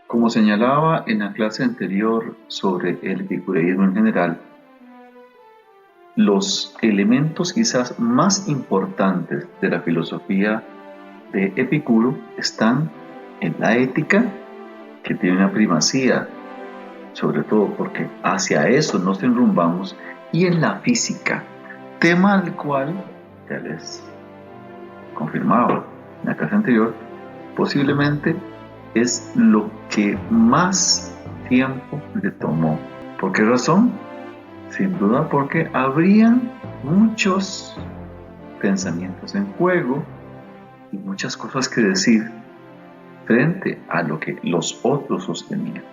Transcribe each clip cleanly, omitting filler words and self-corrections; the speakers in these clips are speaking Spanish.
Como señalaba en la clase anterior sobre el epicureísmo en general, los elementos quizás más importantes de la filosofía de Epicuro están en la ética, que tiene una primacía, sobre todo porque hacia eso nos enrumbamos, y en la física, tema al cual ya les confirmaba en la clase anterior, posiblemente es lo que más tiempo le tomó. ¿Por qué razón? Sin duda porque habrían muchos pensamientos en juego y muchas cosas que decir frente a lo que los otros sostenían.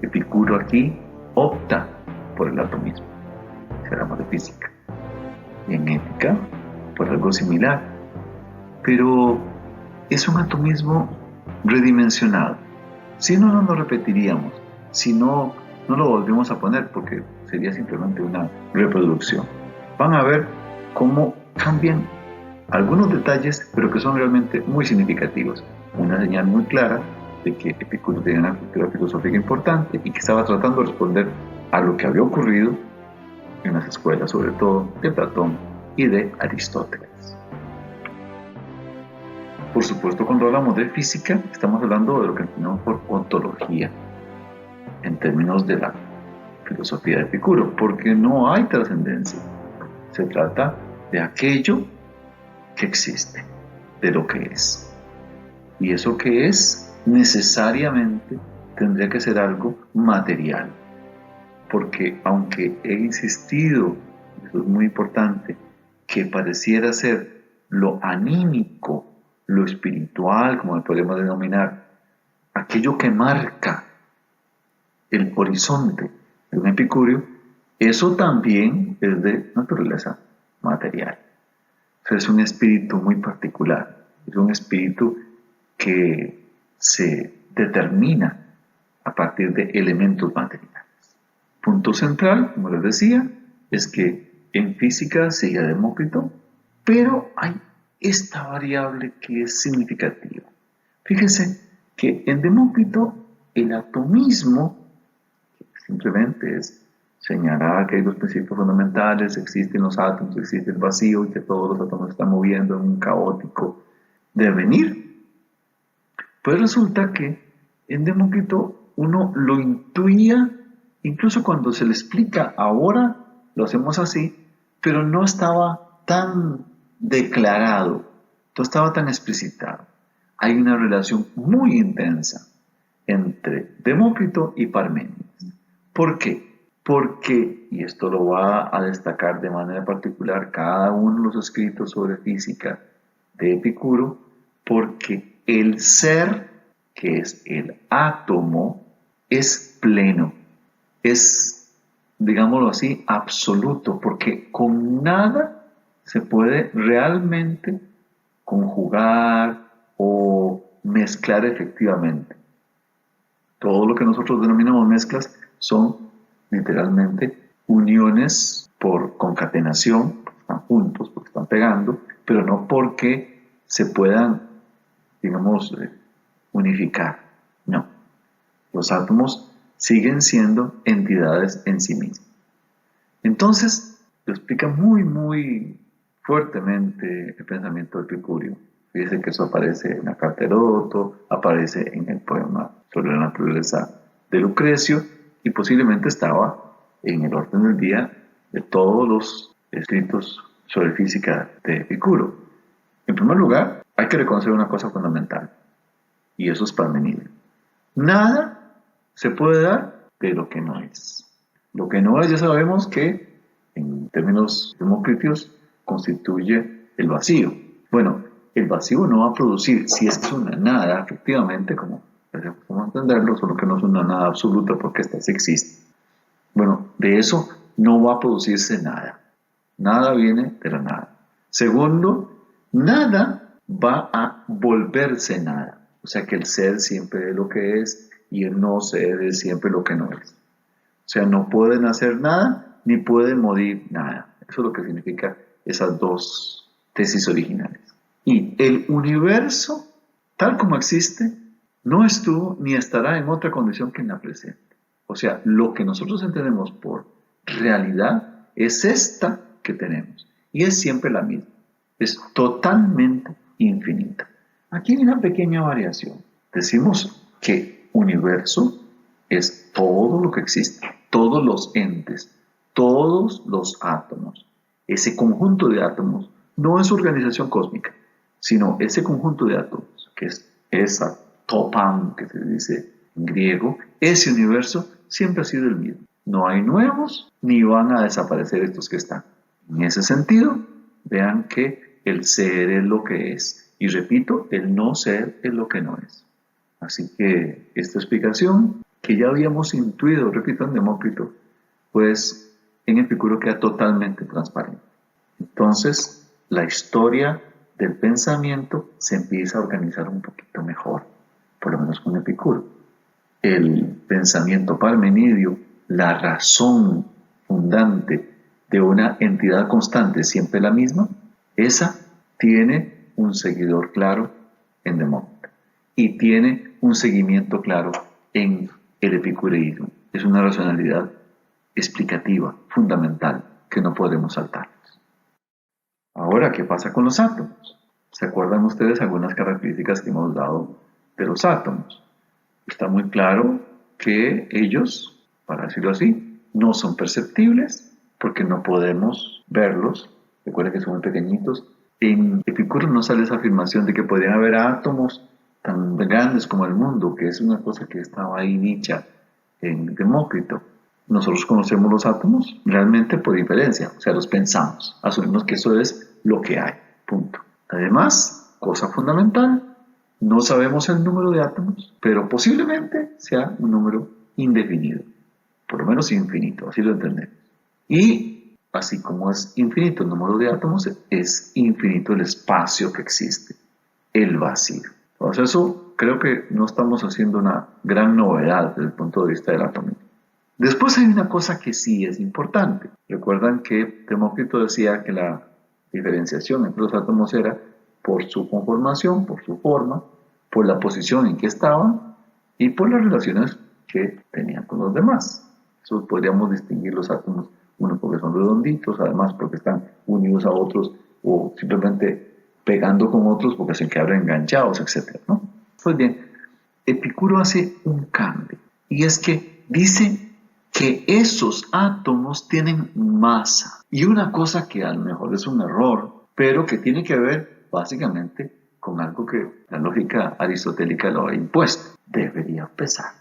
Epicuro aquí opta por el atomismo, si hablamos de física, y en ética por algo similar, pero es un atomismo redimensionado. Si no, no lo repetiríamos, si no, no lo volvemos a poner porque sería simplemente una reproducción. Van a ver cómo cambian algunos detalles, pero que son realmente muy significativos. Una señal muy clara de que Epicuro tenía una cultura filosófica importante y que estaba tratando de responder a lo que había ocurrido en las escuelas, sobre todo de Platón y de Aristóteles. Por supuesto, cuando hablamos de física, estamos hablando de lo que entendemos por ontología, en términos de la filosofía de Epicuro, porque no hay trascendencia. Se trata de aquello que existe, de lo que es. Y eso que es, necesariamente tendría que ser algo material. Porque aunque he insistido, eso es muy importante, que pareciera ser lo anímico, lo espiritual, como lo podemos denominar, aquello que marca el horizonte de un epicurio, eso también es de naturaleza material. O sea, es un espíritu muy particular, es un espíritu que se determina a partir de elementos materiales. Punto central, como les decía, es que en física sigue Demócrito, pero hay esta variable que es significativa. Fíjense que en Demócrito el atomismo simplemente es señalar que hay dos principios fundamentales, existen los átomos, existe el vacío y que todos los átomos están moviendo en un caótico devenir. Pues resulta que en Demócrito uno lo intuía, incluso cuando se le explica ahora, lo hacemos así, pero no estaba tan declarado, no estaba tan explicitado. Hay una relación muy intensa entre Demócrito y Parménides. ¿Por qué? Porque, y esto lo va a destacar de manera particular cada uno de los escritos sobre física de Epicuro, porque el ser, que es el átomo, es pleno, es, digámoslo así, absoluto, porque con nada se puede realmente conjugar o mezclar efectivamente. Todo lo que nosotros denominamos mezclas son literalmente uniones por concatenación, porque están juntos, porque están pegando, pero no porque se puedan, digamos, unificar. No, los átomos siguen siendo entidades en sí mismos. Entonces, lo explica muy, muy fuertemente el pensamiento de Epicurio. Dice que eso aparece en la carta de Heródoto, aparece en el poema sobre la naturaleza de Lucrecio y posiblemente estaba en el orden del día de todos los escritos sobre física de Epicuro. En primer lugar, hay que reconocer una cosa fundamental, y eso es Parmenides. Nada se puede dar de lo que no es. Lo que no es, ya sabemos que, en términos demócritos, constituye el vacío. Bueno, el vacío no va a producir, si es que es una nada, efectivamente, como podemos entenderlo, solo que no es una nada absoluta porque esta sí existe. Bueno, de eso no va a producirse nada. Nada viene de la nada. Segundo, nada va a volverse nada. O sea que el ser siempre es lo que es y el no ser es siempre lo que no es. O sea, no pueden hacer nada ni pueden morir nada. Eso es lo que significa esas dos tesis originales. Y el universo, tal como existe, no estuvo ni estará en otra condición que en la presente. O sea, lo que nosotros entendemos por realidad es esta que tenemos y es siempre la misma. Es totalmente infinita. Aquí hay una pequeña variación. Decimos que universo es todo lo que existe, todos los entes, todos los átomos. Ese conjunto de átomos no es organización cósmica, sino ese conjunto de átomos, que es esa topam que se dice en griego, ese universo siempre ha sido el mismo. No hay nuevos ni van a desaparecer estos que están. En ese sentido, vean que el ser es lo que es. Y repito, el no ser es lo que no es. Así que esta explicación, que ya habíamos intuido, repito, en Demócrito, pues en Epicuro queda totalmente transparente. Entonces, la historia del pensamiento se empieza a organizar un poquito mejor, por lo menos con Epicuro. El pensamiento parmenidio, la razón fundante de una entidad constante, siempre la misma, esa tiene un seguidor claro en Demócrito y tiene un seguimiento claro en el epicureísmo. Es una racionalidad explicativa, fundamental, que no podemos saltar. Ahora, ¿qué pasa con los átomos? ¿Se acuerdan ustedes algunas características que hemos dado de los átomos? Está muy claro que ellos, para decirlo así, no son perceptibles porque no podemos verlos. Recuerden que son muy pequeñitos. En Epicuro no sale esa afirmación de que podrían haber átomos tan grandes como el mundo, que es una cosa que estaba ahí dicha en Demócrito. Nosotros conocemos los átomos realmente por diferencia, o sea, los pensamos, asumimos que eso es lo que hay, punto. Además, cosa fundamental, no sabemos el número de átomos, pero posiblemente sea un número indefinido, por lo menos infinito, así lo entendemos. Y así como es infinito el número de átomos, es infinito el espacio que existe, el vacío. Entonces eso creo que no estamos haciendo una gran novedad desde el punto de vista del átomo. Después hay una cosa que sí es importante. Recuerdan que Demócrito decía que la diferenciación entre los átomos era por su conformación, por su forma, por la posición en que estaban y por las relaciones que tenían con los demás. Eso podríamos distinguir los átomos, uno porque son redonditos, además porque están unidos a otros o simplemente pegando con otros porque se quedan enganchados, etc., ¿no? Pues bien, Epicuro hace un cambio y es que dice que esos átomos tienen masa. Y una cosa que a lo mejor es un error, pero que tiene que ver básicamente con algo que la lógica aristotélica lo ha impuesto. Debería pesar.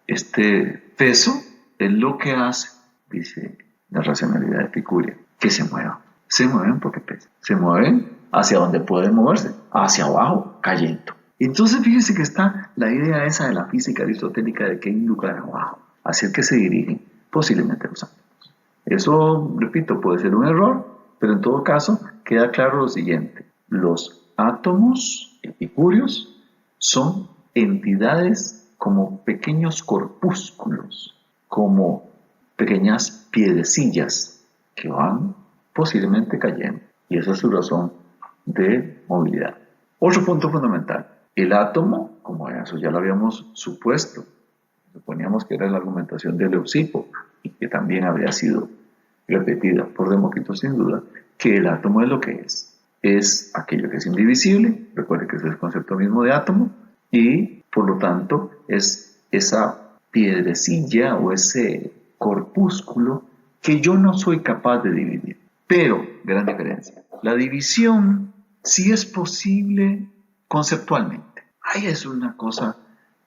Este peso es lo que hace, dice la racionalidad epicúrea, que se muevan. Se mueven porque pesan. Se mueven hacia donde pueden moverse, hacia abajo, cayendo. Entonces fíjense que está la idea esa de la física aristotélica de que hay un lugar abajo, hacia el que se dirigen posiblemente los átomos. Eso, repito, puede ser un error, pero en todo caso queda claro lo siguiente. Los átomos epicúreos son entidades como pequeños corpúsculos, como pequeñas piedrecillas que van posiblemente cayendo. Y esa es su razón de movilidad. Otro punto fundamental. El átomo, como eso ya lo habíamos supuesto, suponíamos que era la argumentación de Leucipo y que también habría sido repetida por Demócrito sin duda, que el átomo es lo que es aquello que es indivisible, recuerde que es el concepto mismo de átomo, y por lo tanto es esa piedrecilla o ese corpúsculo que yo no soy capaz de dividir. Pero, gran diferencia, la división sí es posible conceptualmente. Ahí es una cosa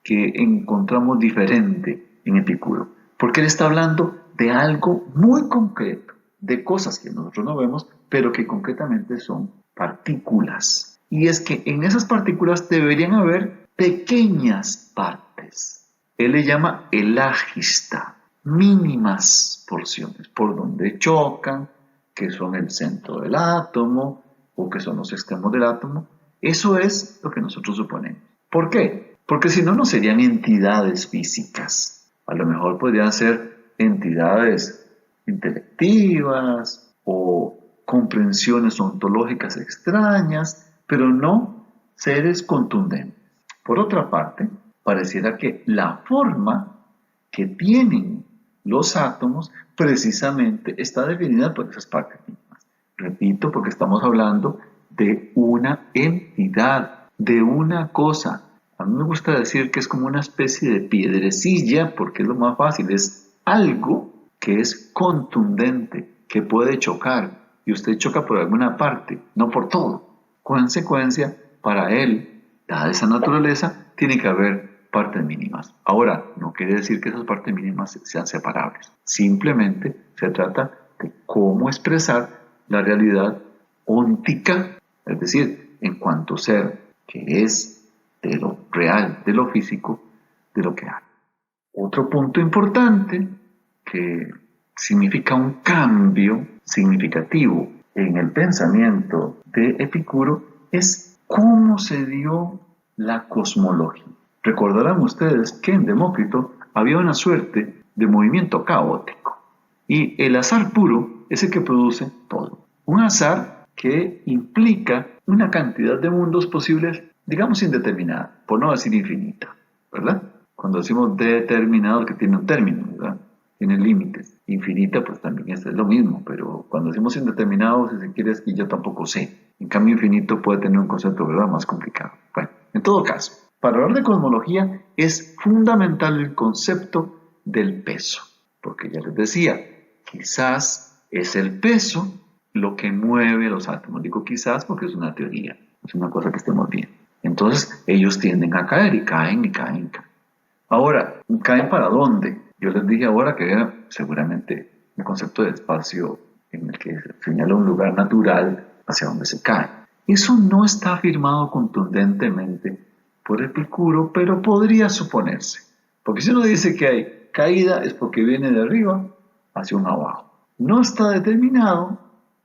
que encontramos diferente en Epicuro, porque él está hablando de algo muy concreto, de cosas que nosotros no vemos, pero que concretamente son partículas. Y es que en esas partículas deberían haber pequeñas partes. Él le llama elagista, mínimas porciones, por donde chocan, que son el centro del átomo o que son los extremos del átomo. Eso es lo que nosotros suponemos. ¿Por qué? Porque si no, no serían entidades físicas. A lo mejor podrían ser entidades intelectivas o comprensiones ontológicas extrañas, pero no seres contundentes. Por otra parte, pareciera que la forma que tienen los átomos precisamente está definida por esas partes mínimas. Repito, porque estamos hablando de una entidad, de una cosa. A mí me gusta decir que es como una especie de piedrecilla, porque es lo más fácil, es algo que es contundente, que puede chocar, y usted choca por alguna parte, no por todo. Consecuencia, para él, dada esa naturaleza, tiene que haber partes mínimas. Ahora, no quiere decir que esas partes mínimas sean separables. Simplemente se trata de cómo expresar la realidad óntica, es decir, en cuanto ser, que es de lo real, de lo físico, de lo que hay. Otro punto importante que significa un cambio significativo en el pensamiento de Epicuro es cómo se dio la cosmología. Recordarán ustedes que en Demócrito había una suerte de movimiento caótico y el azar puro es el que produce todo. Un azar que implica una cantidad de mundos posibles, digamos indeterminada, por no decir infinita, ¿verdad? Cuando decimos determinado, que tiene un término, ¿verdad? Tiene límites. Infinita, pues también es lo mismo, pero cuando decimos indeterminado, si se quiere, es que yo tampoco sé. En cambio, infinito puede tener un concepto, ¿verdad?, más complicado. Bueno, en todo caso, para hablar de cosmología es fundamental el concepto del peso, porque ya les decía, quizás es el peso lo que mueve a los átomos. Digo quizás porque es una teoría, es una cosa que estemos viendo. Entonces, ellos tienden a caer y caen y caen y caen. Ahora, ¿caen para dónde? Yo les dije ahora que era seguramente un concepto de espacio en el que se señala un lugar natural hacia donde se cae. Eso no está afirmado contundentemente por Epicuro, pero podría suponerse. Porque si uno dice que hay caída es porque viene de arriba hacia un abajo. No está determinado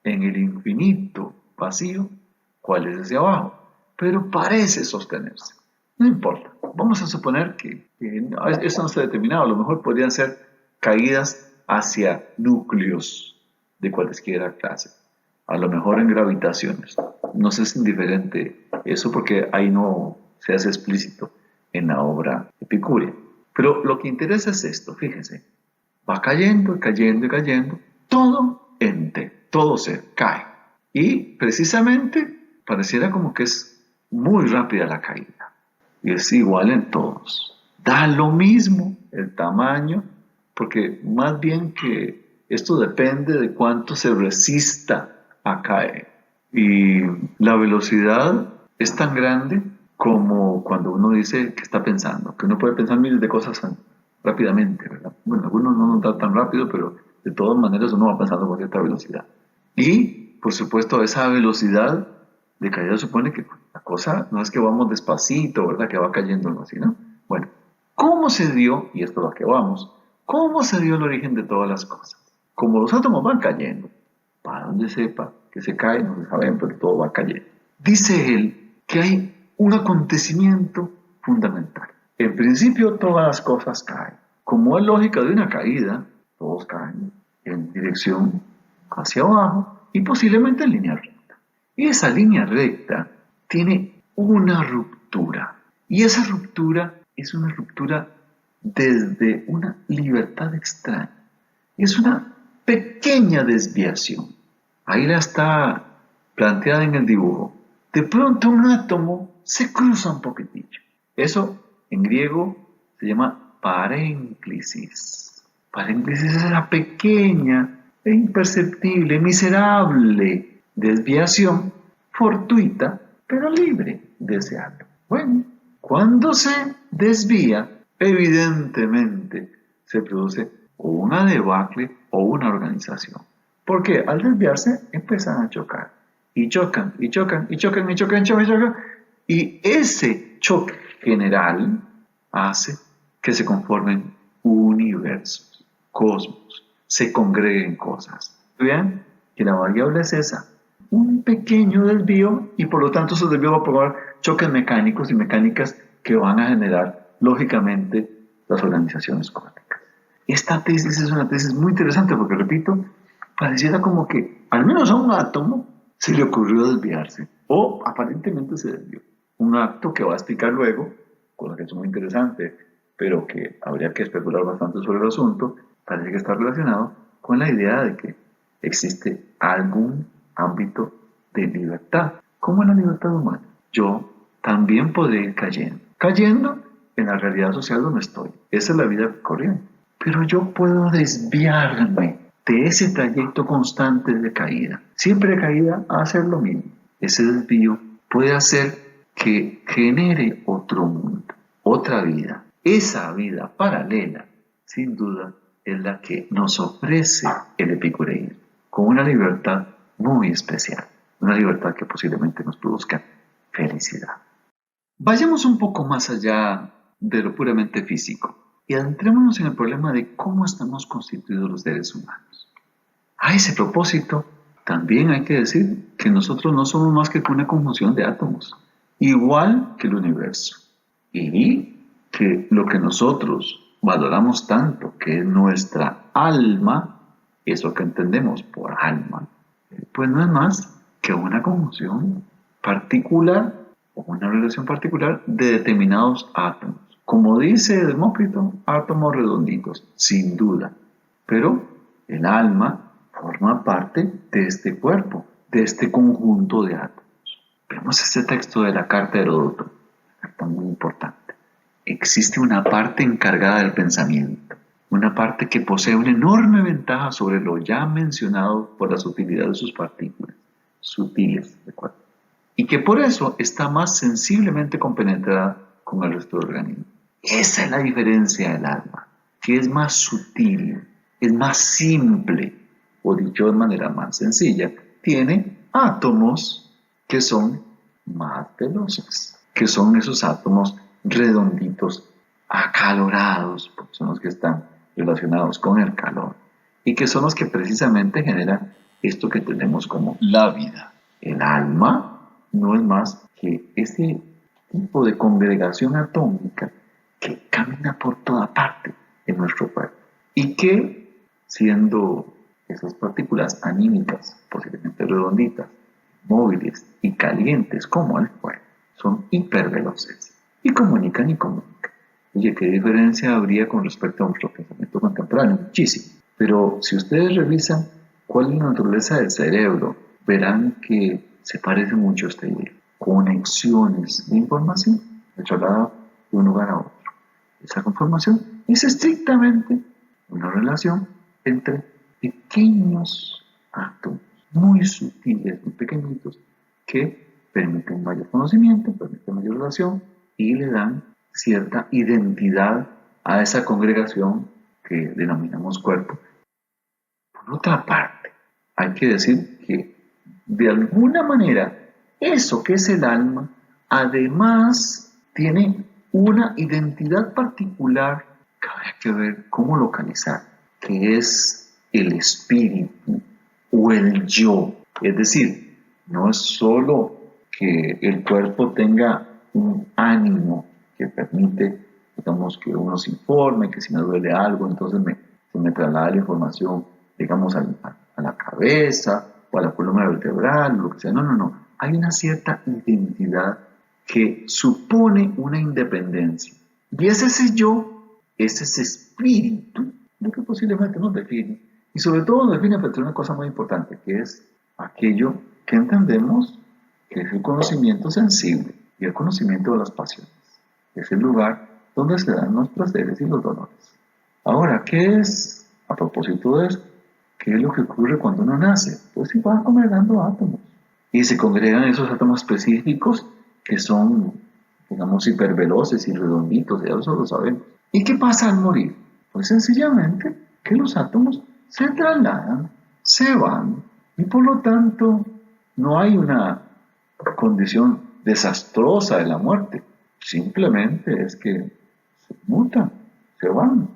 en el infinito vacío cuál es hacia abajo, pero parece sostenerse. No importa, vamos a suponer que eso no está determinado, a lo mejor podrían ser caídas hacia núcleos de cualesquiera clase, a lo mejor en gravitaciones. Nos es indiferente eso porque ahí no se hace explícito en la obra epicúrea. Pero lo que interesa es esto, fíjense, va cayendo, cayendo y cayendo, todo ente, todo ser cae. Y precisamente pareciera como que es muy rápida la caída. Y es igual en todos. Da lo mismo el tamaño, porque más bien que esto depende de cuánto se resista a caer. Y la velocidad es tan grande como cuando uno dice que está pensando, que uno puede pensar miles de cosas rápidamente, ¿verdad? Bueno, algunos no nos da tan rápido, pero de todas maneras uno va pensando con cierta velocidad. Y, por supuesto, esa velocidad de caída supone que la cosa no es que vamos despacito, ¿verdad? Que va cayendo algo así, ¿no? Bueno, ¿cómo se dio, y esto es lo que vamos, cómo se dio el origen de todas las cosas? Como los átomos van cayendo, para donde sepa que se cae, no se sabe, pero todo va cayendo. Dice él que hay un acontecimiento fundamental. En principio todas las cosas caen. Como es lógica de una caída, todos caen en dirección hacia abajo y posiblemente en línea recta. Y esa línea recta tiene una ruptura. Y esa ruptura es una ruptura desde una libertad extraña. Es una pequeña desviación. Ahí la está planteada en el dibujo. De pronto un átomo se cruza un poquitillo. Eso en griego se llama parénclisis. Parénclisis es la pequeña e imperceptible, miserable desviación fortuita, pero libre de ese átomo. Bueno, cuando se desvía, evidentemente se produce o una debacle o una organización. Porque al desviarse empiezan a chocar. Y chocan, y chocan, y chocan, y chocan, y chocan, y chocan. Y ese choque general hace que se conformen universos, cosmos, se congreguen cosas. Vean que la variable es esa, un pequeño desvío y por lo tanto esos desvíos van a provocar choques mecánicos y mecánicas que van a generar lógicamente las organizaciones cuánticas. Esta tesis es una tesis muy interesante porque, repito, pareciera como que al menos a un átomo se le ocurrió desviarse o aparentemente se desvió. Un acto que va a explicar luego cosa que es muy interesante, pero que habría que especular bastante sobre el asunto, parece que está relacionado con la idea de que existe algún ámbito de libertad, como en la libertad humana. Yo también podría ir cayendo en la realidad social donde estoy. Esa es la vida corriente. Pero yo puedo desviarme de ese trayecto constante de caída. Siempre de caída a hacer lo mismo. Ese desvío puede hacer que genere otro mundo, otra vida. Esa vida paralela, sin duda, es la que nos ofrece el epicureísmo, con una libertad muy especial, una libertad que posiblemente nos produzca felicidad. Vayamos un poco más allá de lo puramente físico y adentrémonos en el problema de cómo estamos constituidos los seres humanos. A ese propósito, también hay que decir que nosotros no somos más que una conjunción de átomos, igual que el universo. Y que lo que nosotros valoramos tanto, que es nuestra alma, eso que entendemos por alma, pues no es más que una conjunción particular o una relación particular de determinados átomos. Como dice Demócrito, átomos redonditos, sin duda. Pero el alma forma parte de este cuerpo, de este conjunto de átomos. Vemos este texto de la carta de Heródoto, una carta muy importante. Existe una parte encargada del pensamiento, una parte que posee una enorme ventaja sobre lo ya mencionado por la sutilidad de sus partículas, sutiles, ¿recuerda? Y que por eso está más sensiblemente compenetrada con el resto del organismo. Esa es la diferencia del alma, que es más sutil, es más simple, o dicho de manera más sencilla, tiene átomos que son más veloces, que son esos átomos redonditos, acalorados, porque son los que están relacionados con el calor, y que son los que precisamente generan esto que tenemos como la vida. El alma no es más que ese tipo de congregación atómica que camina por toda parte en nuestro cuerpo y que, siendo esas partículas anímicas, posiblemente redonditas, móviles y calientes como el fuego, son hiperveloces y comunican y comunican. Oye, ¿qué diferencia habría con respecto a nuestro pensamiento contemporáneo? Muchísimo. Pero si ustedes revisan cuál es la naturaleza del cerebro, verán que se parece mucho a esta idea. Conexiones de información que traslada de un lugar a otro. Esa conformación es estrictamente una relación entre pequeños átomos, muy sutiles, muy pequeñitos, que permiten mayor conocimiento, permiten mayor relación y le dan cierta identidad a esa congregación que denominamos cuerpo. Por otra parte, hay que decir que de alguna manera eso que es el alma, además tiene una identidad particular que habría que ver cómo localizar, que es el espíritu o el yo. Es decir, no es solo que el cuerpo tenga un ánimo que permite, digamos, que uno se informe, que si me duele algo, entonces se me traslada la información, digamos, a la cabeza o a la columna vertebral, lo que sea. No, no, no. Hay una cierta identidad que supone una independencia. Y es ese yo, es ese espíritu, lo que posiblemente nos define. Y sobre todo nos define frente a una cosa muy importante, que es aquello que entendemos que es el conocimiento sensible y el conocimiento de las pasiones. Es el lugar donde se dan los placeres y los dolores. Ahora, ¿qué es, a propósito de esto, qué es lo que ocurre cuando uno nace? Pues se van congregando átomos. Y se congregan esos átomos específicos que son, digamos, hiperveloces y redonditos, ya eso lo sabemos. ¿Y qué pasa al morir? Pues sencillamente que los átomos se trasladan, se van, y por lo tanto no hay una condición desastrosa de la muerte. Simplemente es que se mutan, se van.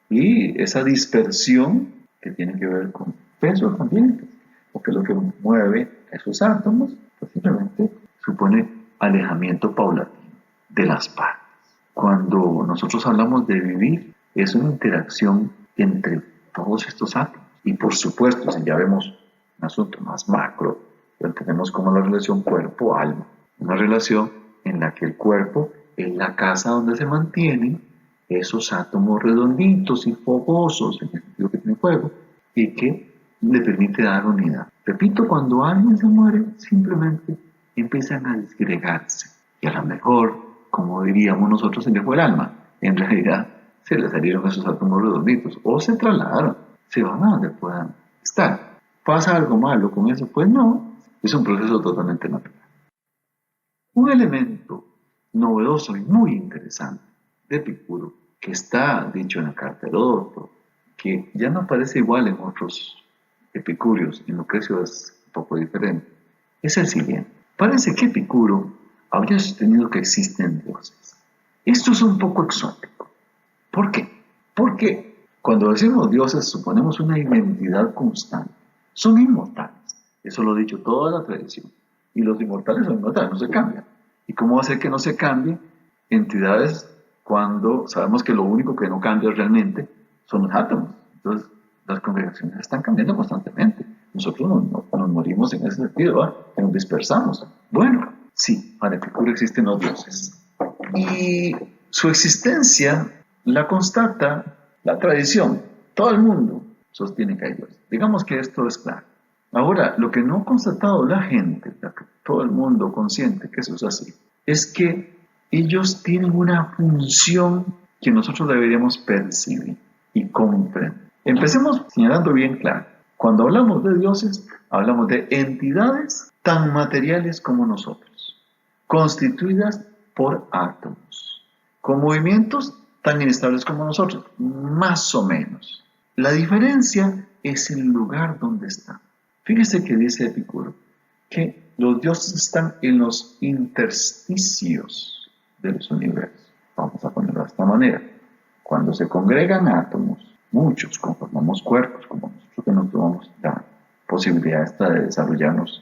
Y esa dispersión que tiene que ver con peso también, porque lo que mueve esos átomos, pues simplemente supone alejamiento paulatino de las partes. Cuando nosotros hablamos de vivir, es una interacción entre todos estos átomos. Y por supuesto, si ya vemos un asunto más macro, lo entendemos como la relación cuerpo-alma, una relación en la que el cuerpo es la casa donde se mantienen esos átomos redonditos y fogosos, en el sentido que tiene fuego, y que le permite dar unidad. Repito, cuando alguien se muere, simplemente empiezan a disgregarse. Y a lo mejor, como diríamos nosotros, se le fue el alma. En realidad, se le salieron esos átomos redonditos o se trasladaron, se van a donde puedan estar. ¿Pasa algo malo con eso? Pues no, es un proceso totalmente natural. Un elemento novedoso y muy interesante de Epicuro, que está dicho en la carta de Heródoto, que ya no aparece igual en otros epicúreos, en Lucrecio es un poco diferente, es el siguiente. Parece que Epicuro habría sostenido que existen dioses. Esto es un poco exótico. ¿Por qué? Porque cuando decimos dioses suponemos una identidad constante. Son inmortales. Eso lo ha dicho toda la tradición. Y los inmortales son inmortales, no se cambian. ¿Y cómo va a ser que no se cambien entidades cuando sabemos que lo único que no cambia realmente son los átomos? Entonces, las congregaciones están cambiando constantemente. Nosotros nos morimos en ese sentido, ¿verdad? Que nos dispersamos. Bueno, sí, para Epicuro existen los dioses. Y su existencia la constata la tradición. Todo el mundo sostiene que hay dioses. Digamos que esto es claro. Ahora, lo que no ha constatado la gente, todo el mundo consciente que eso es así, es que ellos tienen una función que nosotros deberíamos percibir y comprender. Empecemos señalando bien claro. Cuando hablamos de dioses, hablamos de entidades tan materiales como nosotros, constituidas por átomos, con movimientos tan inestables como nosotros, más o menos. La diferencia es el lugar donde están. Fíjese que dice Epicuro que los dioses están en los intersticios de los universos. Vamos a ponerlo de esta manera. Cuando se congregan átomos, muchos conformamos cuerpos, como nosotros que nos tomamos la posibilidad esta de desarrollarnos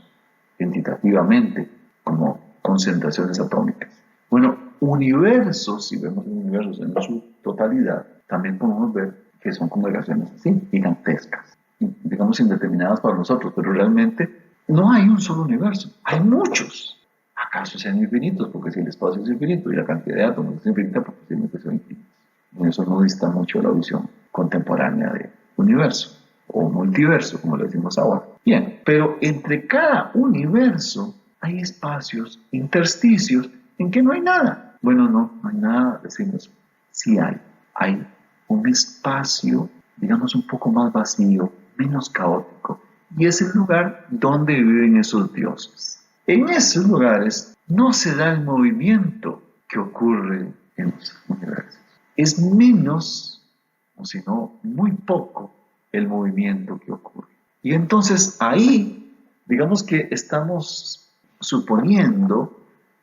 entitativamente como concentraciones atómicas. Bueno, universos, si vemos universos en su totalidad, también podemos ver que son congregaciones así, gigantescas, digamos indeterminadas para nosotros, pero realmente no hay un solo universo, hay muchos. ¿Acaso sean infinitos? Porque si el espacio es infinito y la cantidad de átomos es infinita, pues posiblemente son infinitos. Y eso no dista mucho de la visión contemporánea de universo o multiverso, como le decimos ahora. Bien, pero entre cada universo hay espacios, intersticios, en que no hay nada. Bueno, no hay nada, decimos, sí hay un espacio, digamos, un poco más vacío, menos caótico, y es el lugar donde viven esos dioses. En esos lugares no se da el movimiento que ocurre en los universos. Es menos, o si no, muy poco, el movimiento que ocurre. Y entonces ahí, digamos que estamos suponiendo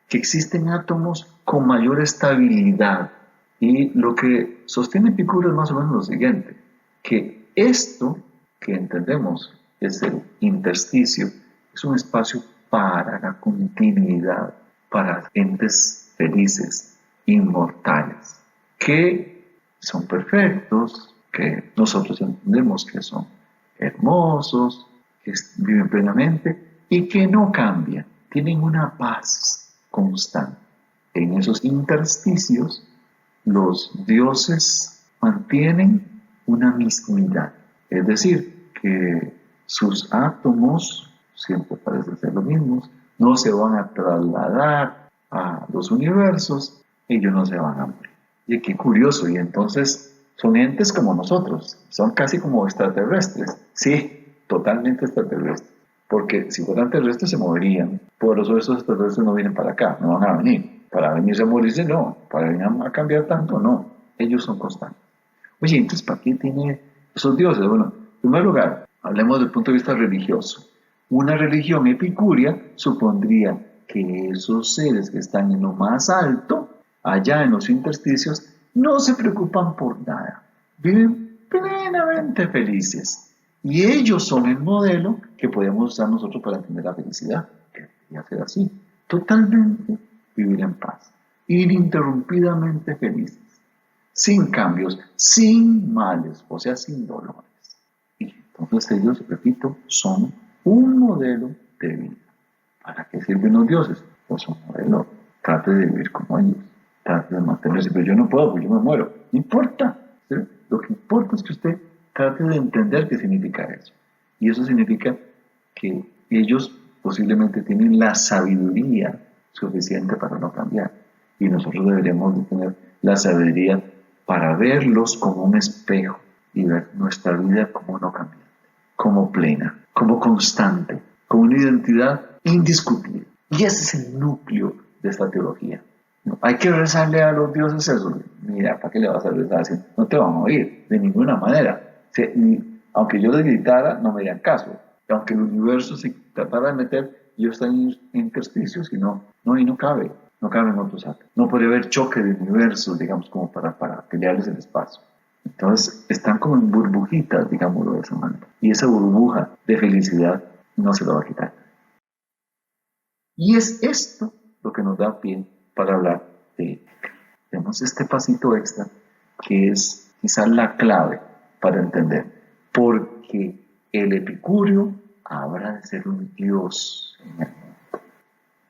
que existen átomos con mayor estabilidad. Y lo que sostiene Epicuro es más o menos lo siguiente, que esto que entendemos es el intersticio, es un espacio para la continuidad, para entes felices, inmortales, que son perfectos, que nosotros entendemos que son hermosos, que viven plenamente y que no cambian, tienen una paz constante. En esos intersticios, los dioses mantienen una mismidad, es decir, que sus átomos siempre parecen ser los mismos, no se van a trasladar a los universos, ellos no se van a morir. Y qué curioso, y entonces son entes como nosotros, son casi como extraterrestres, sí, totalmente extraterrestres, porque si fueran terrestres se moverían, por eso esos extraterrestres no vienen para acá, no van a venir, para venirse a morirse no, para venir a cambiar tanto no, ellos son constantes. Oye, entonces ¿para qué tiene esos dioses? Bueno, en primer lugar, hablemos desde el punto de vista religioso. Una religión epicúrea supondría que esos seres que están en lo más alto, allá en los intersticios, no se preocupan por nada, viven plenamente felices. Y ellos son el modelo que podemos usar nosotros para entender la felicidad, que debería ser así, totalmente vivir en paz, ininterrumpidamente felices, sin cambios, sin males, o sea, sin dolores. Y entonces ellos, repito, son un modelo de vida. ¿Para qué sirven los dioses? Pues un modelo, trate de vivir como ellos. trate de mantenerse, pero yo no puedo, porque yo me muero. No importa. ¿Sí? Lo que importa es que usted trate de entender qué significa eso. Y eso significa que ellos posiblemente tienen la sabiduría suficiente para no cambiar. Y nosotros deberíamos de tener la sabiduría para verlos como un espejo y ver nuestra vida como no cambiante, como plena, como constante, como una identidad indiscutible. Y ese es el núcleo de esta teología. No, hay que rezarle a los dioses eso. Mira, ¿para qué le vas a rezar así? No te van a oír de ninguna manera. Aunque yo les gritara, no me harían caso. Aunque el universo se tratara de meter, yo estaría en intersticios y no cabe. No cabe en otros actos. No puede haber choque de universos, digamos, como para pelearles el espacio. Entonces, están como en burbujitas, digámoslo de esa manera. Y esa burbuja de felicidad no se la va a quitar. Y es esto lo que nos da pie para hablar de ética. Tenemos este pasito extra que es quizás la clave para entender, porque el epicúreo habrá de ser un dios en el mundo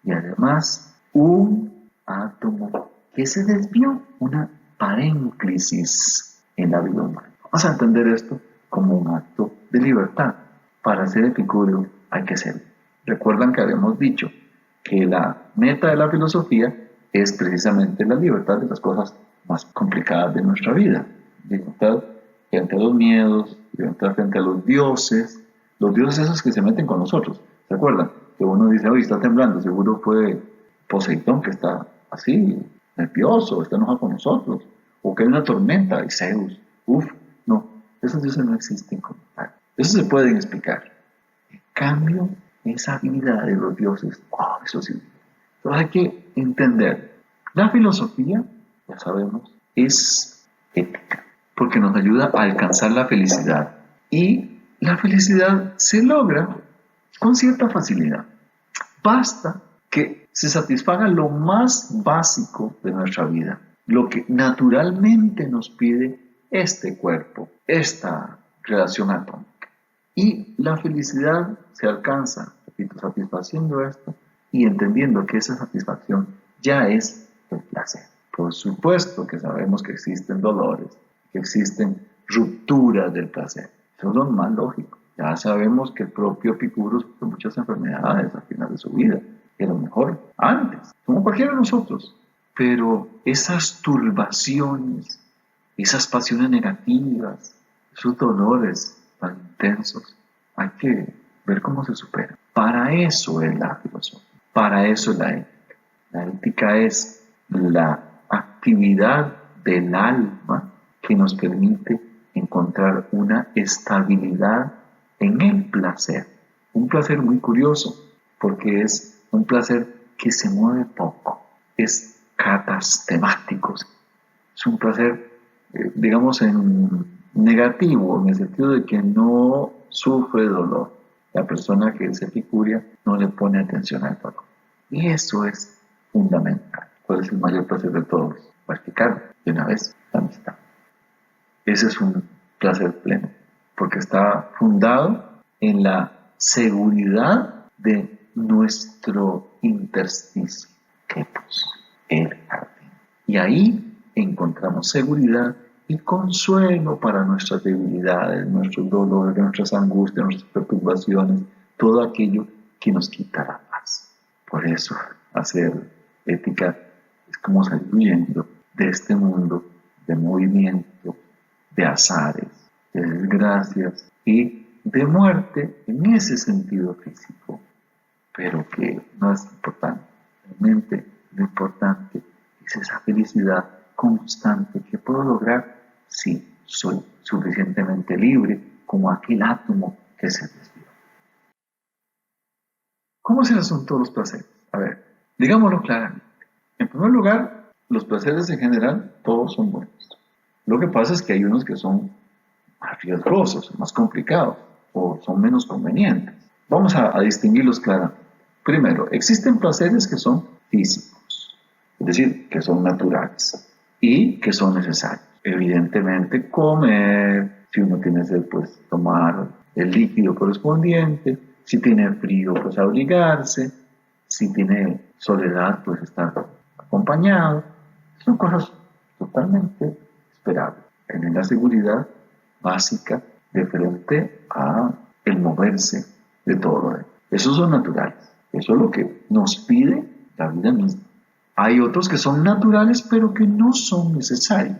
y además un átomo que se desvió, una parénclisis en la vida humana. Vamos a entender esto como un acto de libertad. Para ser epicúreo hay que ser. Recuerdan que habíamos dicho que la meta de la filosofía es precisamente la libertad de las cosas más complicadas de nuestra vida. Libertad frente a los miedos, libertad frente a los dioses esos que se meten con nosotros. ¿Se acuerdan? Que uno dice, oye, está temblando, seguro fue Poseidón que está así, nervioso, está enojado con nosotros, o que hay una tormenta, y Zeus, no, esos dioses no existen como tal. Eso se pueden explicar. En cambio, esa vida de los dioses, eso sí. Entonces hay que entender, la filosofía, ya sabemos, es ética, porque nos ayuda a alcanzar la felicidad. Y la felicidad se logra con cierta facilidad. Basta que se satisfaga lo más básico de nuestra vida, lo que naturalmente nos pide este cuerpo, esta relación atómica. Y la felicidad se alcanza, repito, satisfaciendo esto y entendiendo que esa satisfacción ya es el placer. Por supuesto que sabemos que existen dolores, que existen rupturas del placer. Eso es lo más lógico. Ya sabemos que el propio Epicuro sufrió muchas enfermedades al final de su vida, que a lo mejor antes, como cualquiera de nosotros. Pero esas turbaciones, esas pasiones negativas, esos dolores tan intensos, hay que ver cómo se superan. Para eso es la filosofía, para eso es la ética. La ética es la actividad del alma que nos permite encontrar una estabilidad en el placer. Un placer muy curioso, porque es un placer que se mueve poco, es catastemático, es un placer, digamos, en negativo, en el sentido de que no sufre dolor. La persona que es epicuria no le pone atención al dolor. Y eso es fundamental. ¿Cuál es el mayor placer de todos? Practicar de una vez la amistad. Ese es un placer pleno, porque está fundado en la seguridad de nuestro intersticio, que es el jardín. Y ahí encontramos seguridad y consuelo para nuestras debilidades, nuestros dolores, nuestras angustias, nuestras perturbaciones, todo aquello que nos quita la paz. Por eso, hacer ética es como salir huyendo de este mundo de movimiento, de azares, de desgracias y de muerte en ese sentido físico, pero que no es importante. Realmente lo importante es esa felicidad constante que puedo lograr si soy suficientemente libre como aquel átomo que se desvió. ¿Cómo es el asunto de los placeres? A ver, digámoslo claramente. En primer lugar, los placeres en general todos son buenos. Lo que pasa es que hay unos que son más riesgosos, más complicados o son menos convenientes. Vamos a distinguirlos claramente. Primero, existen placeres que son físicos, es decir, que son naturales y que son necesarios. Evidentemente, comer, si uno tiene sed, pues tomar el líquido correspondiente, si tiene frío, pues abrigarse, si tiene soledad, pues estar acompañado. Son cosas totalmente esperables. Tener la seguridad básica de frente a el moverse de todo lo demás. Esos son naturales. Eso es lo que nos pide la vida misma. Hay otros que son naturales pero que no son necesarios.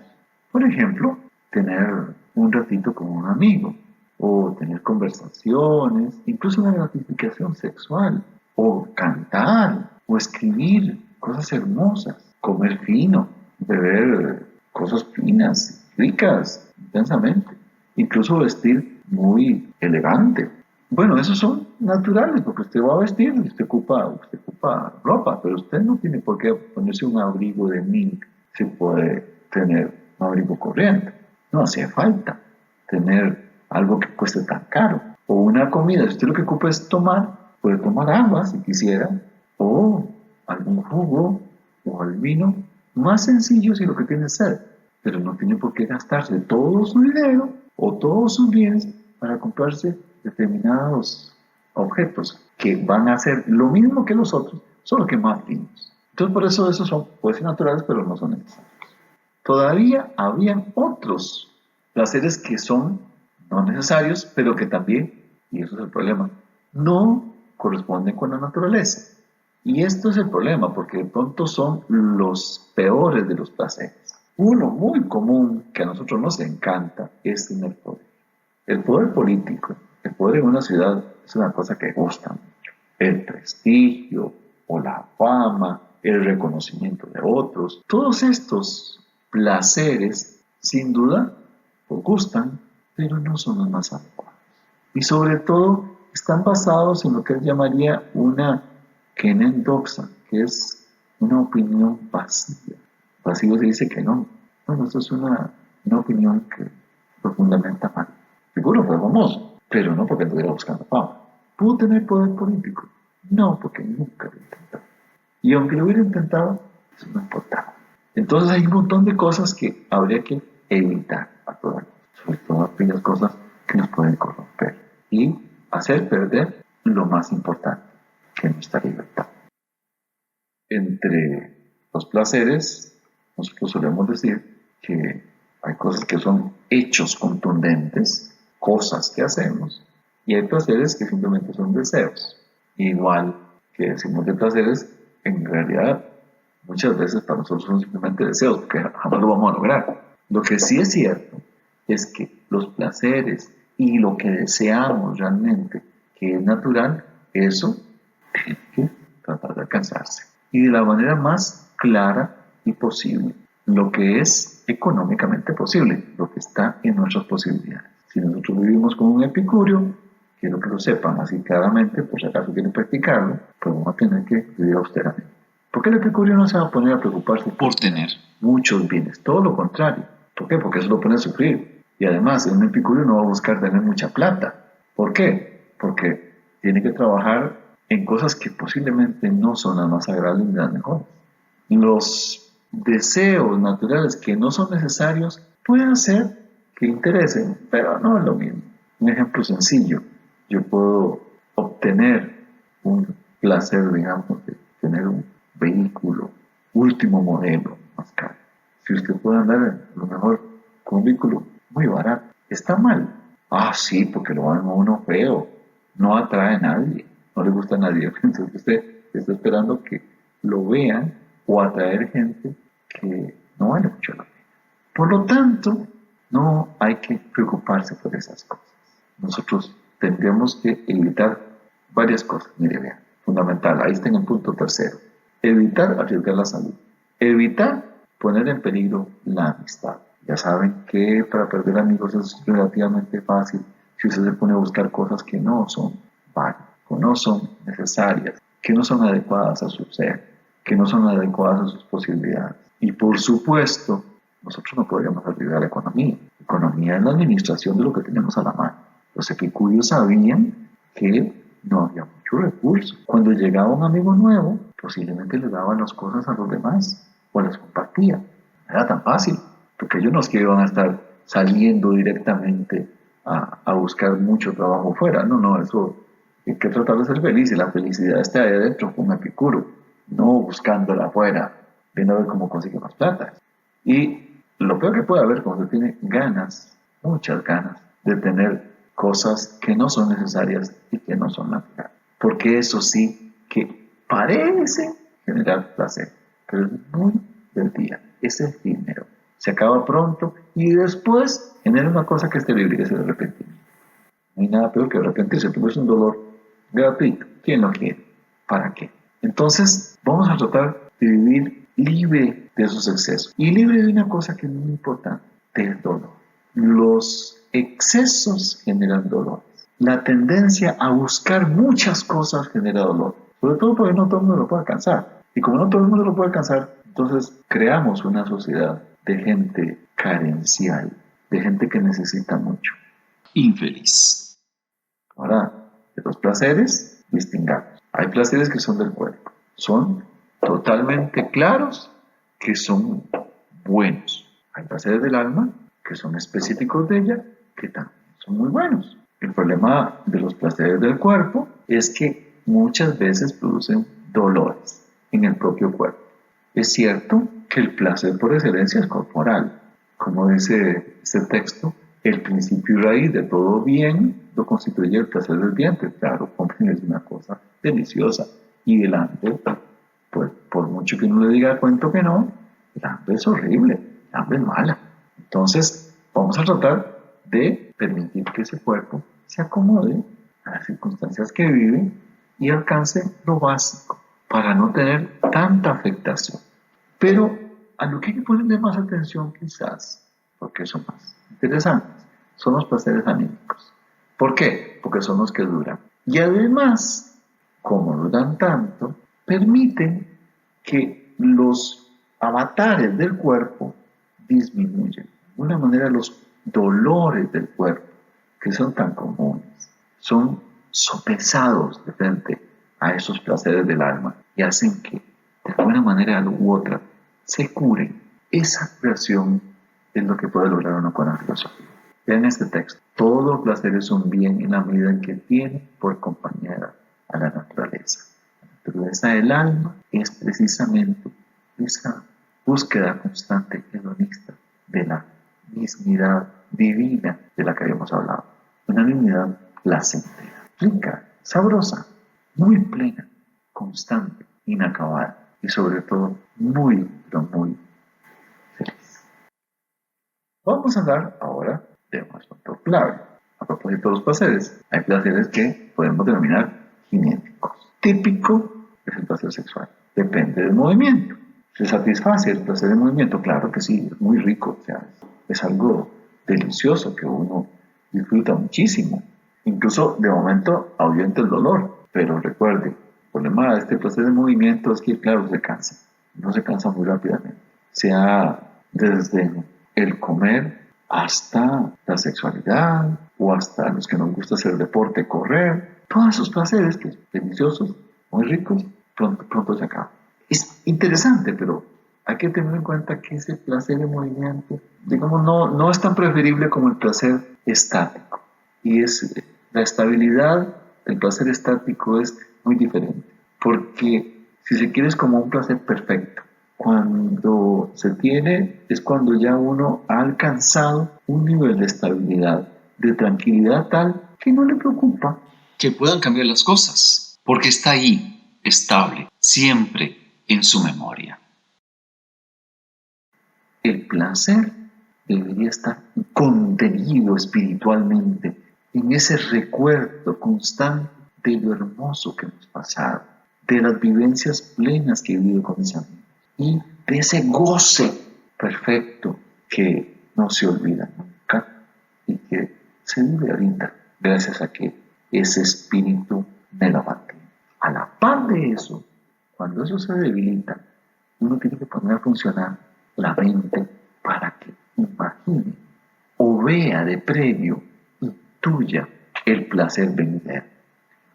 Por ejemplo, tener un ratito con un amigo, o tener conversaciones, incluso una gratificación sexual, o cantar, o escribir cosas hermosas, comer fino, beber cosas finas, ricas, intensamente, incluso vestir muy elegante. Bueno, esos son naturales, porque usted va a vestir, usted ocupa ropa, pero usted no tiene por qué ponerse un abrigo de mink si puede tener un abrigo corriente. No hace falta tener algo que cueste tan caro. O una comida, si usted lo que ocupa es tomar, puede tomar agua si quisiera, o algún jugo, o el vino, más sencillo si lo que tiene es sed, pero no tiene por qué gastarse todo su dinero o todos sus bienes para comprarse determinados objetos que van a hacer lo mismo que los otros, solo que más finos. Entonces por eso esos son, pueden ser naturales, pero no son necesarios. Todavía habían otros placeres que son no necesarios, pero que también, y eso es el problema, no corresponden con la naturaleza. Y esto es el problema, porque de pronto son los peores de los placeres. Uno muy común que a nosotros nos encanta es tener poder. El poder político, el poder en una ciudad es una cosa que gusta mucho. El prestigio o la fama, el reconocimiento de otros, todos estos placeres, sin duda, os gustan, pero no son los más adecuados. Y sobre todo, están basados en lo que él llamaría una kenendoxa, que es una opinión vacía. Vacío se dice que no. Bueno, esto es una opinión que profundamente mal. Seguro fue famoso, pero no porque estuviera buscando fama. ¿Pudo tener poder político? No, porque nunca lo intentó. Y aunque lo hubiera intentado, eso no importaba. Entonces hay un montón de cosas que habría que evitar a toda costa, sobre todo aquellas cosas que nos pueden corromper y hacer perder lo más importante, que es nuestra libertad. Entre los placeres, nosotros solemos decir que hay cosas que son hechos contundentes, cosas que hacemos, y hay placeres que simplemente son deseos. Igual que decimos de placeres, en realidad muchas veces para nosotros son simplemente deseos, porque jamás lo vamos a lograr. Lo que sí es cierto es que los placeres y lo que deseamos realmente, que es natural, eso tiene que tratar de alcanzarse. Y de la manera más clara y posible, lo que es económicamente posible, lo que está en nuestras posibilidades. Si nosotros vivimos con un epicúreo, quiero que lo sepan así claramente, por si acaso quieren practicarlo, pues vamos a tener que vivir austeramente. Porque el epicurio no se va a poner a preocuparse por tener muchos bienes, todo lo contrario. ¿Por qué? Porque eso lo pone a sufrir. Y además, un epicurio no va a buscar tener mucha plata. ¿Por qué? Porque tiene que trabajar en cosas que posiblemente no son las más agradables ni las mejores. Los deseos naturales que no son necesarios pueden ser que interesen, pero no es lo mismo. Un ejemplo sencillo, yo puedo obtener un placer, digamos, de tener un vehículo último modelo más caro. Si usted puede andar a lo mejor con un vehículo muy barato, ¿está mal? Ah, sí, porque lo van a uno feo, no atrae a nadie, no le gusta a nadie. Entonces usted está esperando que lo vean o atraer gente que no vale mucho la pena. Por lo tanto, no hay que preocuparse por esas cosas. Nosotros tendríamos que evitar varias cosas. Mire, vean, fundamental, ahí está en el punto tercero. Evitar arriesgar la salud. Evitar poner en peligro la amistad. Ya saben que para perder amigos es relativamente fácil si usted se pone a buscar cosas que no son válidas, que no son necesarias, que no son adecuadas a su ser, que no son adecuadas a sus posibilidades. Y por supuesto, nosotros no podríamos arriesgar la economía. La economía es la administración de lo que tenemos a la mano. Los epicúreos sabían que no había mucho recurso. Cuando llegaba un amigo nuevo, posiblemente le daban las cosas a los demás o las compartía. No era tan fácil, porque ellos no es que iban a estar saliendo directamente a buscar mucho trabajo fuera. No, eso hay que tratar de ser feliz y la felicidad está ahí adentro con un epicuro, no buscándola afuera. viendo a ver cómo consigue más plata. Y lo peor que puede haber cuando se tiene ganas, muchas ganas, de tener cosas que no son necesarias y que no son naturales. Porque eso sí que parece generar placer, pero es muy del día, es efímero, se acaba pronto y después genera una cosa que es terrible, que es el arrepentimiento. No hay nada peor que arrepentirse, porque es un dolor gratuito. ¿Quién lo quiere? ¿Para qué? Entonces, vamos a tratar de vivir libre de esos excesos y libre de una cosa que es muy importante, del dolor. Los excesos generan dolor. La tendencia a buscar muchas cosas genera dolor, sobre todo porque no todo el mundo lo puede alcanzar. Y como no todo el mundo lo puede alcanzar, entonces creamos una sociedad de gente carencial, de gente que necesita mucho. Infeliz. Ahora, de los placeres, distingamos. Hay placeres que son del cuerpo, son totalmente claros que son buenos. Hay placeres del alma que son específicos de ella, que también son muy buenos. El problema de los placeres del cuerpo es que muchas veces producen dolores en el propio cuerpo. Es cierto que el placer por excelencia es corporal. Como dice este texto, el principio y raíz de todo bien lo constituye el placer del vientre. Claro, comer es una cosa deliciosa. Y el hambre, pues por mucho que uno le diga cuento que no, el hambre es horrible, el hambre es mala. Entonces, vamos a tratar de permitir que ese cuerpo se acomode a las circunstancias que vive y alcance lo básico para no tener tanta afectación. Pero a lo que hay que ponerle más atención quizás, porque son más interesantes, son los placeres anímicos. ¿Por qué? Porque son los que duran. Y además, como duran tanto, permiten que los avatares del cuerpo disminuyan. De alguna manera los dolores del cuerpo, que son tan comunes, son sopesados de frente a esos placeres del alma y hacen que de alguna manera u otra se cure. Esa curación es lo que puede lograr uno con la filosofía. Vean este texto. Todo placer es un bien en la medida en que tiene por compañera a la naturaleza. La naturaleza del alma es precisamente esa búsqueda constante hedonista de la mismidad divina de la que habíamos hablado. Una divinidad placentera, rica, sabrosa, muy plena, constante, inacabada y sobre todo muy, pero muy feliz. Vamos a hablar ahora de un aspecto clave. A propósito de los placeres, hay placeres que podemos denominar ginéticos. Típico es el placer sexual. Depende del movimiento. ¿Se satisface el placer del movimiento? Claro que sí, es muy rico. O sea, es algo delicioso que uno disfruta muchísimo. Incluso de momento ahuyenta el dolor. Pero recuerde, el problema de este placer de movimiento es que, claro, se cansa. No se cansa muy rápidamente. Sea desde el comer hasta la sexualidad o hasta los que nos gusta hacer deporte, correr. Todos esos placeres que son deliciosos, muy ricos, pronto se acaban. Es interesante, pero hay que tener en cuenta que ese placer de movimiento, digamos, no es tan preferible como el placer estático. Y es la estabilidad del placer estático es muy diferente, porque si se quiere es como un placer perfecto. Cuando se tiene es cuando ya uno ha alcanzado un nivel de estabilidad, de tranquilidad tal que no le preocupa que puedan cambiar las cosas, porque está ahí, estable, siempre en su memoria. El placer debería estar contenido espiritualmente en ese recuerdo constante de lo hermoso que hemos pasado, de las vivencias plenas que he vivido con mis amigos y de ese goce perfecto que no se olvida nunca y que se vive ahorita gracias a que ese espíritu me lo mantiene. A la par de eso, cuando eso se debilita, uno tiene que poner a funcionar la mente para que imagine o vea de previo, intuya el placer venidero.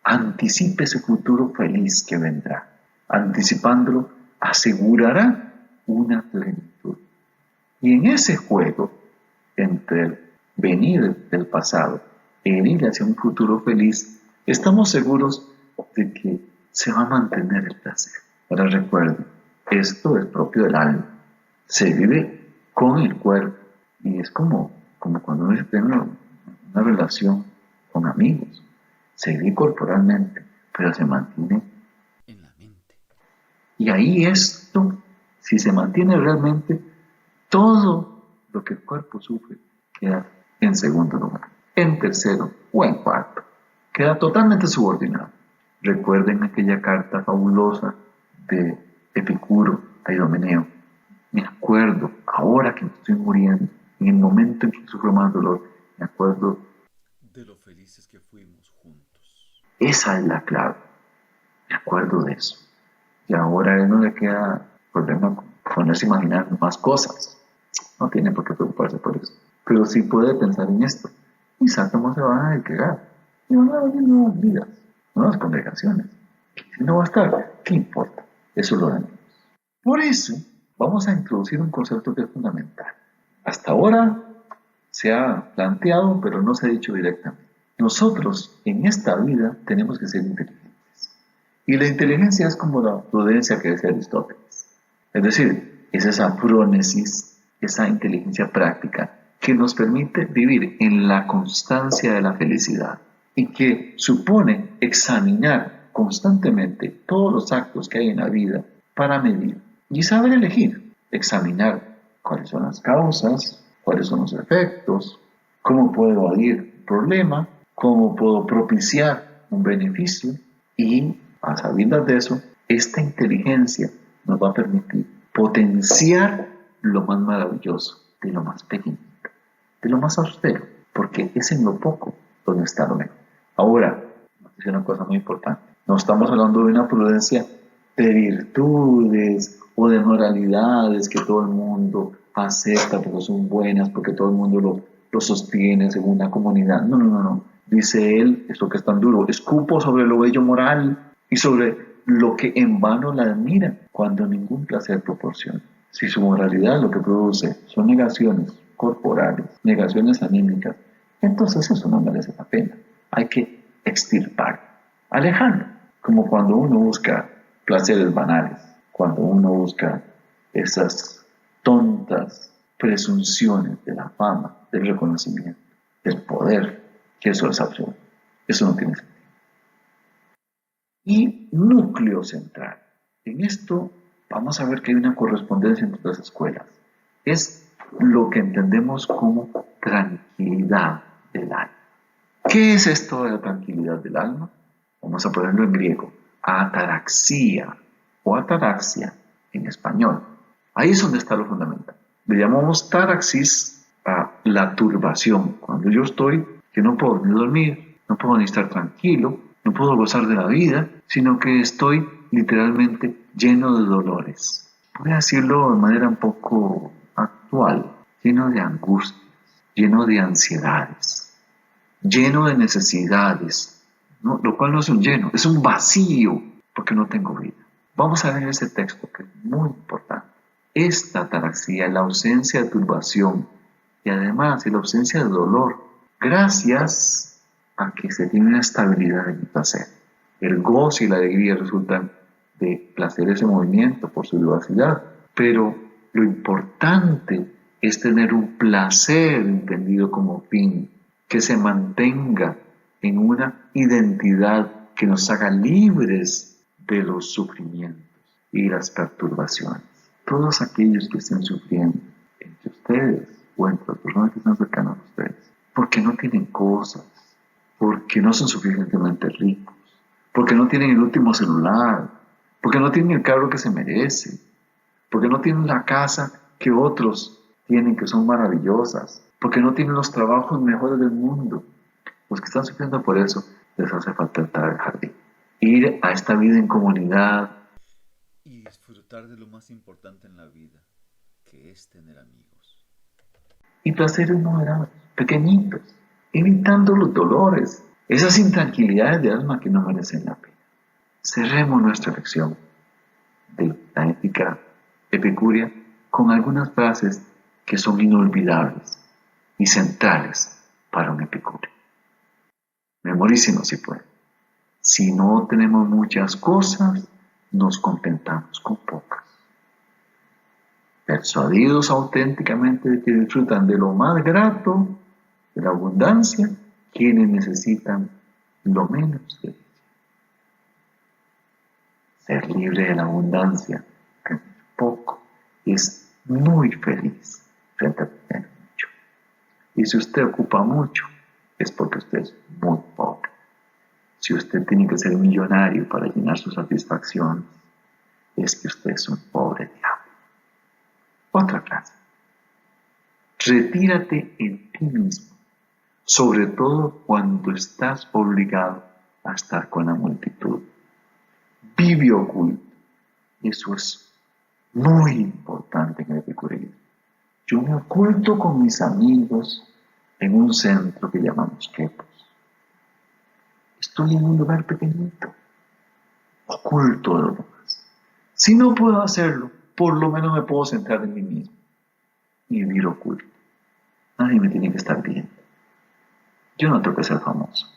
Anticipe ese futuro feliz que vendrá. Anticipándolo, asegurará una plenitud. Y en ese juego entre el venir del pasado e ir hacia un futuro feliz, estamos seguros de que se va a mantener el placer. Ahora recuerden, Esto es propio del alma. Se vive con el cuerpo. Y es como cuando uno tiene una relación con amigos. Se vive corporalmente, pero se mantiene en la mente. y ahí esto, si se mantiene realmente, todo lo que el cuerpo sufre queda en segundo lugar, en tercero o en cuarto. Queda totalmente subordinado. Recuerden aquella carta fabulosa de Epicuro a Idomeneo. Me acuerdo, ahora que me estoy muriendo, en el momento en que sufro más dolor, me acuerdo, De lo felices que fuimos juntos. esa es la clave. Me acuerdo de eso. Y ahora a él no le queda problema con ponerse a imaginar más cosas. No tiene por qué preocuparse por eso. Pero sí puede pensar en esto. Quizás cómo se van a entregar. Y van a venir nuevas vidas, nuevas congregaciones. Si no va a estar, ¿qué importa? Eso lo dan. Por eso vamos a introducir un concepto que es fundamental. Hasta ahora se ha planteado, pero no se ha dicho directamente. Nosotros en esta vida tenemos que ser inteligentes. Y la inteligencia es como la prudencia que decía Aristóteles. Es decir, es esa prónesis, esa inteligencia práctica que nos permite vivir en la constancia de la felicidad y que supone examinar constantemente todos los actos que hay en la vida para medir y saber elegir, examinar cuáles son las causas, cuáles son los efectos, cómo puedo evadir un problema, cómo puedo propiciar un beneficio y a sabiendas de eso, esta inteligencia nos va a permitir potenciar lo más maravilloso de lo más pequeñito, de lo más austero, porque es en lo poco donde está lo mejor. Ahora, es una cosa muy importante. No estamos hablando de una prudencia de virtudes o de moralidades que todo el mundo acepta porque son buenas, porque todo el mundo lo sostiene según una comunidad. No, no, no, no. Dice él, esto que es tan duro, escupo sobre lo bello moral y sobre lo que en vano la admira, cuando ningún placer proporciona. Si su moralidad lo que produce son negaciones corporales, negaciones anímicas, entonces eso no merece la pena. Hay que extirpar, alejarlo, como cuando uno busca placeres banales, cuando uno busca esas tontas presunciones de la fama, del reconocimiento, del poder, que eso es absurdo, eso no tiene sentido. Y núcleo central. En esto vamos a ver que hay una correspondencia entre las escuelas. Es lo que entendemos como tranquilidad del alma. ¿Qué es esto de la tranquilidad del alma? Vamos a ponerlo en griego. Ataraxia o ataraxia en español. Ahí es donde está lo fundamental. Le llamamos taraxis a la turbación. Cuando yo estoy que no puedo ni dormir, no puedo ni estar tranquilo, no puedo gozar de la vida, sino que estoy literalmente lleno de dolores. Voy a decirlo de manera un poco actual, lleno de angustias, lleno de ansiedades, lleno de necesidades, ¿no? Lo cual no es un lleno, es un vacío, porque no tengo vida. Vamos a ver ese texto que es muy importante. Esta ataraxia, la ausencia de turbación y además la ausencia de dolor, gracias a que se tiene una estabilidad en el placer. El gozo y la alegría resultan de placeres en movimiento por su vivacidad, pero lo importante es tener un placer entendido como fin, que se mantenga en una identidad que nos haga libres de los sufrimientos y las perturbaciones. Todos aquellos que estén sufriendo entre ustedes o entre las personas que están cercanas a ustedes, porque no tienen cosas, porque no son suficientemente ricos, porque no tienen el último celular, porque no tienen el carro que se merece, porque no tienen la casa que otros tienen que son maravillosas, porque no tienen los trabajos mejores del mundo. Los que están sufriendo por eso les hace falta estar al jardín. Ir a esta vida en comunidad. Y disfrutar de lo más importante en la vida, que es tener amigos. Y placeres moderados, pequeñitos, evitando los dolores, esas intranquilidades de alma que no merecen la pena. Cerremos nuestra lección de la ética epicúrea con algunas frases que son inolvidables y centrales para un epicúreo. Memorícenos si pueden. Si no tenemos muchas cosas, nos contentamos con pocas. persuadidos auténticamente de que disfrutan de lo más grato, de la abundancia, quienes necesitan lo menos de ella. Ser libre de la abundancia, tener poco, es muy feliz frente a tener mucho. Y si usted ocupa mucho, es porque usted es muy pobre. Si usted tiene que ser millonario para llenar su satisfacción, es que usted es un pobre diablo. Otra frase. Retírate en ti mismo, sobre todo cuando estás obligado a estar con la multitud. Vive oculto. Eso es muy importante en el epicureísmo. Yo me oculto con mis amigos en un centro que llamamos quepos. Estoy en un lugar pequeñito, oculto de los demás. Si no puedo hacerlo, por lo menos me puedo centrar en mí mismo y vivir oculto. Nadie me tiene que estar viendo. Yo no tengo que ser famoso.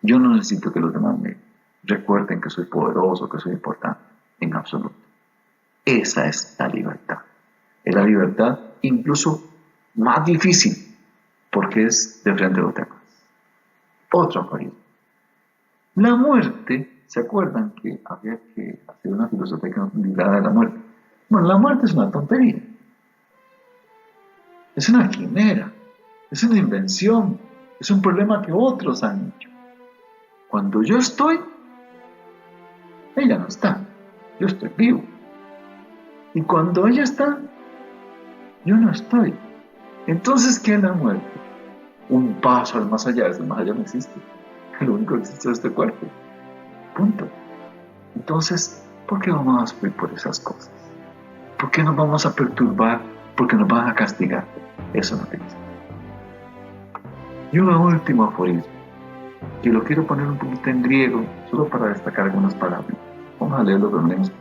Yo no necesito que los demás me recuerden que soy poderoso, que soy importante, en absoluto. Esa es la libertad. Es la libertad incluso más difícil, porque es de frente a los demás. Otro aforismo. La muerte, ¿se acuerdan que había que hacer una filosofía que nos librara de la muerte? Bueno, la muerte es una tontería. Es una quimera. Es una invención. Es un problema que otros han hecho. Cuando yo estoy, ella no está. Yo estoy vivo. Y cuando ella está, yo no estoy. Entonces, ¿qué es la muerte? Un paso al más allá. El más allá no existe. Lo único que existe es este cuerpo. Punto. Entonces, ¿por qué vamos a sufrir por esas cosas? ¿Por qué nos vamos a perturbar? Porque nos van a castigar. Eso no existe. Y un último aforismo, que lo quiero poner un poquito en griego, solo para destacar algunas palabras. Vamos a leerlo con menos.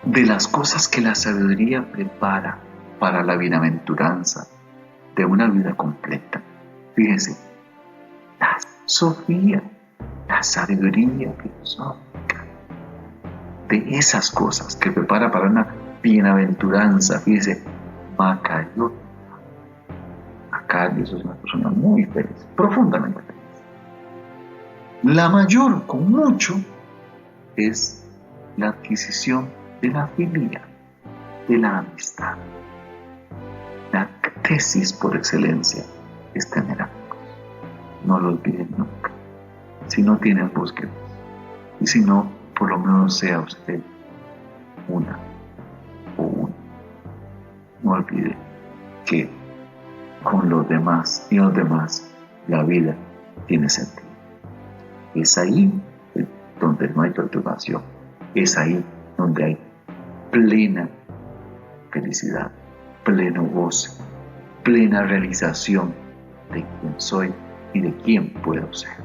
De las cosas que la sabiduría prepara para la bienaventuranza de una vida completa. Fíjense, la Sofía, la sabiduría filosófica, de esas cosas que prepara para una bienaventuranza. Fíjense, Macario. Macario es una persona muy feliz, profundamente feliz. La mayor, con mucho, es la adquisición de la filia, de la amistad. La tesis por excelencia es tener amigos. No lo olviden nunca. Si no tienen, búsquenlos. Y si no, por lo menos sea usted una o uno. No olvide que con los demás y los demás la vida tiene sentido. Es ahí donde no hay perturbación. Es ahí donde hay plena felicidad, pleno goce, plena realización de quién soy y de quién puedo ser.